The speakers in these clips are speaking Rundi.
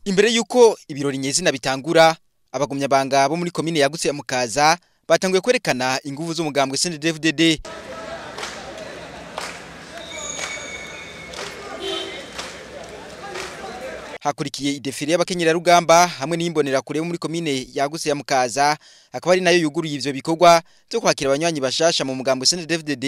Imbere yuko ibirori nyezina bitangura, abagumyabanga bo muri komine yagutse ya Mukaza batanguye kwerekana inguvu z'umugambwe CNDD FDD. Hakurikiye idefile y'abakenyera rugamba hamwe n'imbonera kure muri komine yagutse ya Mukaza, akaba ari nayo yuguruye ivyo bikorwa byo kwakira abanywanyi bashasha mu mugambwe CNDD FDD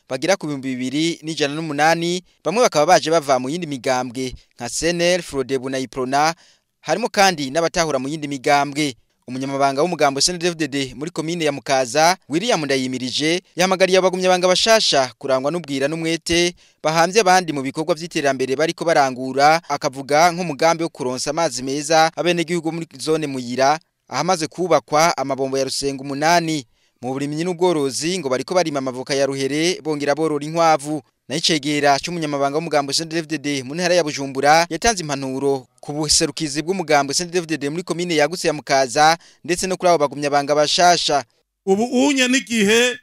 bagira ku bihumbi 2018. Bamwe bakaba baje bava mu yindi migambwe nka CNL, Frodebu na Iprona, harimo kandi n'abatahura mu yindi migambwe. Umunyamabanga w'umugambwe CNDD FDD muri komine ya Mukaza, yimirije, yahamagariye abagumyabanga bashasha kurangwa n'ubwira n'umwete bahambye abandi mu bikorwa vy'iterambere bariko barangura, akavuga nk'umugambi wo kuronsa amazi meza abene gihugu muri zone Muyira ahamaze kubakwa amabombo ya Rusengo 8. Mu burimyi n'ubworozi ngo bariko barima amavoka ya Ruhere bongera borora inkwavu. Na icegera cy'umunyamabanga w'umugambwe CNDD FDD mu ntara ya Bujumbura yatanze impanuro ku buserukizi bw'umugambwe CNDD FDD muri komine yagutse ya Mukaza ndetse no kuri abo bagumyabanga bashasha. Ubu unye n'igihe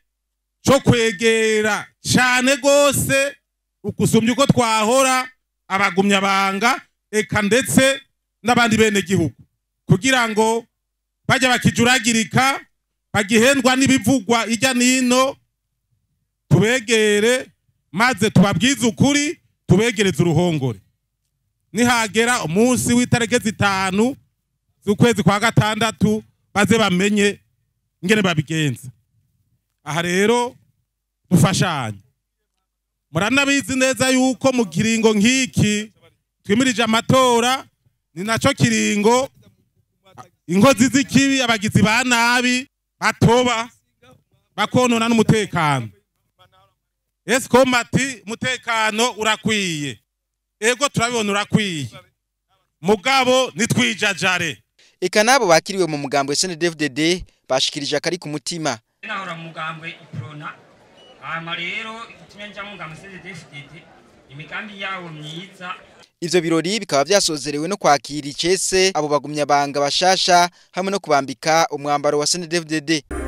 cyo kwegera cyane gose ukusumbye uko twahora abagumyabanga eka ndetse n'abandi bene gihugu kugira ngo bajya bakijuragirika bagihendwa n'ibivugwa ijya nino tubegere maze tubabwiza ukuri tubegereza uruhongore. Nihagera umunsi w'itareke 5 z'ukwezi kwa gatandatu baze bamenye ngene babigenza. Aha rero dufashanye. Muranabizi neza yuko mu kiringo nk'iki twimirije amatora, ni naco kiringo inkozi z'ikibi abagizi ba nabi batoba bakonona n'umutekano. Komati mutekano urakwiye. Ego turabibona urakwiye. Mugabo nitwijajare. Eka nabo bakiriwe mu mugambwe CNDD FDD bashikirije akari ku mutima. Nahora mugambwe Iprona. Rero ikimenja mugambwe CNDD FDD imigambi yawo myiza. Ivyo birori bikaba vyasozerewe no kwakira icese abo bagumyabanga bashasha hamwe no kubambika umwambaro wa CNDD FDD.